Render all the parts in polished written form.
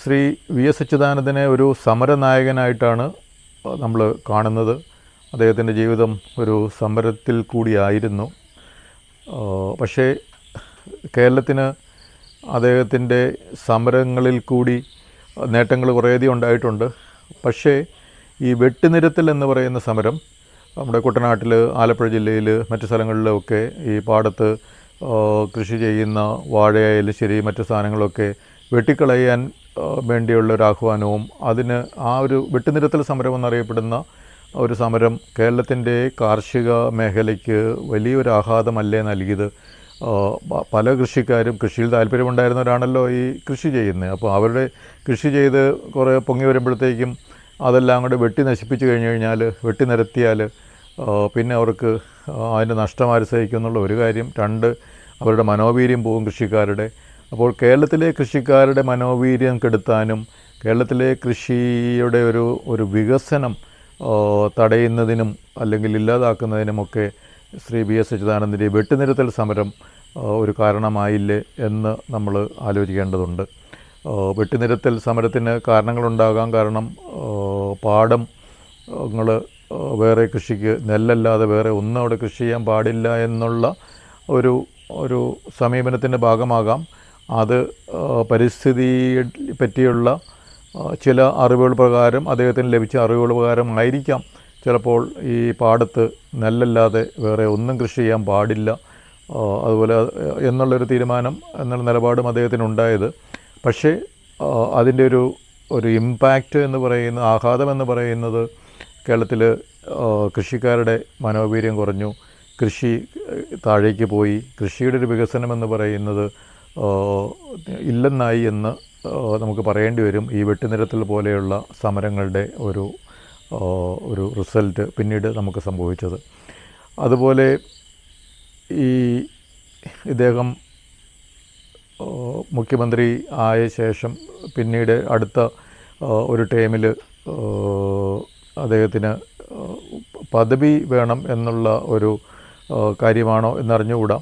Shri V S അച്യുതാനന്ദനെ ഒരു സമരനായകനായിട്ടാണ് നമ്മൾ കാണുന്നത്. അദ്ദേഹത്തിൻ്റെ ജീവിതം ഒരു സമരത്തിൽ കൂടിയായിരുന്നു. പക്ഷേ കേരളത്തിന് അദ്ദേഹത്തിൻ്റെ സമരങ്ങളിൽ കൂടി നേട്ടങ്ങൾ കുറേയധികം ഉണ്ടായിട്ടുണ്ട്. പക്ഷേ ഈ വെട്ടിനിരത്തൽ എന്ന് പറയുന്ന സമരം നമ്മുടെ കുട്ടനാട്ടിൽ, ആലപ്പുഴ ജില്ലയിൽ, മറ്റു സ്ഥലങ്ങളിലൊക്കെ ഈ പാടത്ത് കൃഷി ചെയ്യുന്ന വാഴയായാലും ശരി മറ്റു സാധനങ്ങളൊക്കെ വെട്ടിക്കളയാൻ വേണ്ടിയുള്ള ഒരു ആഹ്വാനവും അതിന് ആ ഒരു വെട്ടിനിരത്തൽ സമരം എന്നറിയപ്പെടുന്ന ഒരു സമരം കേരളത്തിൻ്റെ കാർഷിക മേഖലയ്ക്ക് വലിയൊരു ആഘാതമല്ലേ നൽകിയത്. പല കൃഷിക്കാരും കൃഷിയിൽ താല്പര്യമുണ്ടായിരുന്നവരാണല്ലോ ഈ കൃഷി ചെയ്യുന്നത്. അപ്പോൾ അവരുടെ കൃഷി ചെയ്ത് കുറേ പൊങ്ങി വരുമ്പോഴത്തേക്കും അതെല്ലാം കൂടെ വെട്ടി നശിപ്പിച്ച് കഴിഞ്ഞ് കഴിഞ്ഞാൽ, വെട്ടി നിരത്തിയാൽ പിന്നെ അവർക്ക് അതിൻ്റെ നഷ്ടം ആര് സഹിക്കും എന്നുള്ള ഒരു കാര്യം. രണ്ട്, അവരുടെ മനോവീര്യം പോകും കൃഷിക്കാരുടെ. അപ്പോൾ കേരളത്തിലെ കൃഷിക്കാരുടെ മനോവീര്യം കെടുത്താനും കേരളത്തിലെ കൃഷിയുടെ ഒരു വികസനം തടയുന്നതിനും അല്ലെങ്കിൽ ഇല്ലാതാക്കുന്നതിനുമൊക്കെ ശ്രീ വി എസ് അച്യുതാനന്ദൻ്റെ വെട്ടിനിരത്തൽ സമരം ഒരു കാരണമായില്ലേ എന്ന് നമ്മൾ ആലോചിക്കേണ്ടതുണ്ട്. വെട്ടിനിരത്തൽ സമരത്തിന് കാരണങ്ങളുണ്ടാകാം. കാരണം പാടങ്ങൾ വേറെ കൃഷിക്ക് നെല്ലല്ലാതെ വേറെ ഒന്നും അവിടെ കൃഷി ചെയ്യാൻ പാടില്ല എന്നുള്ള ഒരു സമീപനത്തിൻ്റെ ഭാഗമാകാം. അത് പരിസ്ഥിതിയെ പറ്റിയുള്ള ചില അറിവുകൾ പ്രകാരം, അദ്ദേഹത്തിന് ലഭിച്ച അറിവുകൾ പ്രകാരമായിരിക്കാം ചിലപ്പോൾ ഈ പാടത്ത് നെല്ലല്ലാതെ വേറെ ഒന്നും കൃഷി ചെയ്യാൻ പാടില്ല അതുപോലെ എന്നുള്ളൊരു തീരുമാനം എന്നുള്ള നിലപാടും അദ്ദേഹത്തിനുണ്ടായത്. പക്ഷേ അതിൻ്റെ ഒരു ഇമ്പാക്റ്റ് എന്ന് പറയുന്ന, ആഘാതം എന്ന് പറയുന്നത് കേരളത്തിൽ കൃഷിക്കാരുടെ മനോവീര്യം കുറഞ്ഞു, കൃഷി താഴേക്ക് പോയി, കൃഷിയുടെ ഒരു വികസനം എന്ന് പറയുന്നത് ഇല്ലെന്നായി എന്ന് നമുക്ക് പറയേണ്ടി വരും. ഈ വെട്ടിനിരത്തൽ പോലെയുള്ള സമരങ്ങളുടെ ഒരു റിസൾട്ട് പിന്നീട് നമുക്ക് സംഭവിച്ചത്. അതുപോലെ ഇദ്ദേഹം മുഖ്യമന്ത്രി ആയ ശേഷം പിന്നീട് അടുത്ത ഒരു ടൈമിൽ അദ്ദേഹത്തിന് പദവി വേണം എന്നുള്ള ഒരു കാര്യമാണോ എന്നറിഞ്ഞുകൂടാ.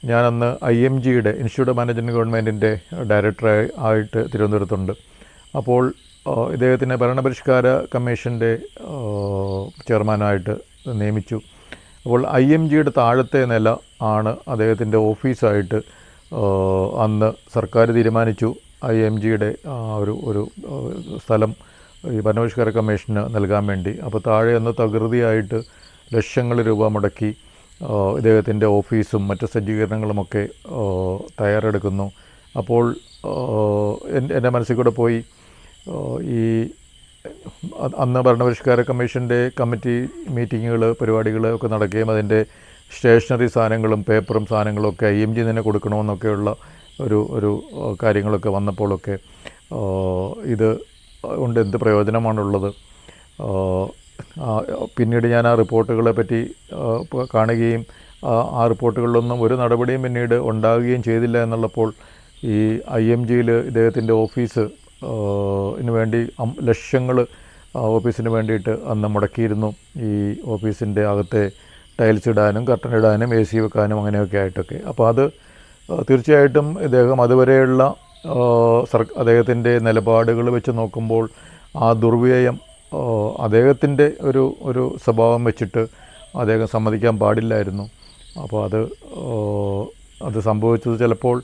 ഞാനന്ന് IMGയുടെ ഇൻസ്റ്റിറ്റ്യൂട്ട് ഓഫ് മാനേജ്മെൻറ്റ് ഗവൺമെൻറ്റിൻ്റെ ഡയറക്ടറായിട്ട് തിരുവനന്തപുരത്തുണ്ട്. അപ്പോൾ ഇദ്ദേഹത്തിനെ ഭരണപരിഷ്കാര കമ്മീഷൻ്റെ ചെയർമാനായിട്ട് നിയമിച്ചു. അപ്പോൾ IMGയുടെ താഴത്തെ നില ആണ് അദ്ദേഹത്തിൻ്റെ ഓഫീസായിട്ട് അന്ന് സർക്കാർ തീരുമാനിച്ചു. IMGയുടെ ഒരു സ്ഥലം ഈ ഭരണപരിഷ്കാര കമ്മീഷന് നൽകാൻ വേണ്ടി. അപ്പോൾ താഴെ അന്ന് തകൃതിയായിട്ട് ലക്ഷങ്ങൾ രൂപ മുടക്കി ഇദ്ദേഹത്തിൻ്റെ ഓഫീസും മറ്റ് സജ്ജീകരണങ്ങളുമൊക്കെ തയ്യാറെടുക്കുന്നു. അപ്പോൾ എൻ്റെ മനസ്സിൽ കൂടെ പോയി ഈ അന്ന് ഭരണപരിഷ്കാര കമ്മീഷൻ്റെ കമ്മിറ്റി മീറ്റിങ്ങുകൾ, പരിപാടികൾ ഒക്കെ നടക്കുകയും അതിൻ്റെ സ്റ്റേഷനറി സാധനങ്ങളും പേപ്പറും സാധനങ്ങളൊക്കെ IMG തന്നെ കൊടുക്കണമെന്നൊക്കെയുള്ള ഒരു കാര്യങ്ങളൊക്കെ വന്നപ്പോഴൊക്കെ ഇത് കൊണ്ട് എന്ത് പ്രയോജനമാണുള്ളത്. പിന്നീട് ഞാൻ ആ റിപ്പോർട്ടുകളെ പറ്റി കാണുകയും ആ റിപ്പോർട്ടുകളിലൊന്നും ഒരു നടപടിയും പിന്നീട് ഉണ്ടാകുകയും ചെയ്തില്ല എന്നുള്ളപ്പോൾ ഈ IMGയിൽ ഇദ്ദേഹത്തിൻ്റെ ഓഫീസ് വേണ്ടി ലക്ഷങ്ങൾ ഓഫീസിന് വേണ്ടിയിട്ട് അന്ന് മുടക്കിയിരുന്നു. ഈ ഓഫീസിൻ്റെ അകത്തെ ടൈൽസ് ഇടാനും കർട്ടൻ ഇടാനും AC വെക്കാനും അങ്ങനെയൊക്കെ ആയിട്ടൊക്കെ. അപ്പോൾ അത് തീർച്ചയായിട്ടും ഇദ്ദേഹം അതുവരെയുള്ള അദ്ദേഹത്തിൻ്റെ നിലപാടുകൾ വെച്ച് നോക്കുമ്പോൾ ആ ദുർവ്യയം അദ്ദേഹത്തിൻ്റെ ഒരു സ്വഭാവം വെച്ചിട്ട് അദ്ദേഹം സമ്മതിക്കാൻ പാടില്ലായിരുന്നു. അപ്പോൾ അത് സംഭവിച്ചത് ചിലപ്പോൾ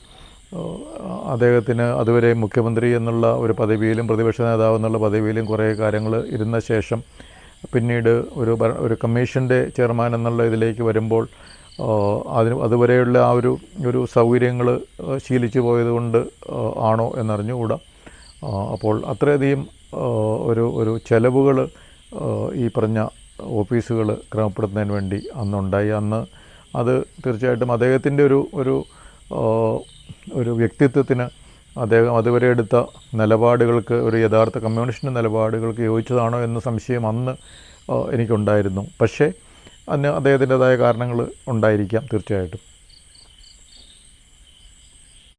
അദ്ദേഹത്തിന് അതുവരെ മുഖ്യമന്ത്രി എന്നുള്ള ഒരു പദവിയിലും പ്രതിപക്ഷ നേതാവ് എന്നുള്ള പദവിയിലും കുറേ കാര്യങ്ങൾ ഇരുന്ന ശേഷം പിന്നീട് ഒരു കമ്മീഷൻ്റെ ചെയർമാൻ എന്നുള്ള ഇതിലേക്ക് വരുമ്പോൾ അതുവരെയുള്ള ആ ഒരു സൗകര്യങ്ങൾ ശീലിച്ചു പോയതുകൊണ്ട് ആണോ എന്നറിഞ്ഞുകൂടാ. അപ്പോൾ അത്രയധികം ഒരു ചെലവുകൾ ഈ പറഞ്ഞ ഓഫീസുകൾ ക്രമപ്പെടുത്തുന്നതിന് വേണ്ടി അന്നുണ്ടായി. അന്ന് അത് തീർച്ചയായിട്ടും അദ്ദേഹത്തിൻ്റെ ഒരു വ്യക്തിത്വത്തിന്, അദ്ദേഹം അതുവരെ എടുത്ത നിലപാടുകൾക്ക്, ഒരു യഥാർത്ഥ കമ്മ്യൂണിസ്റ്റ് നിലപാടുകൾക്ക് യോജിച്ചതാണോ എന്ന സംശയം അന്ന് എനിക്കുണ്ടായിരുന്നു. പക്ഷേ അതിന് അദ്ദേഹത്തിൻ്റെതായ കാരണങ്ങൾ ഉണ്ടായിരിക്കാം തീർച്ചയായിട്ടും.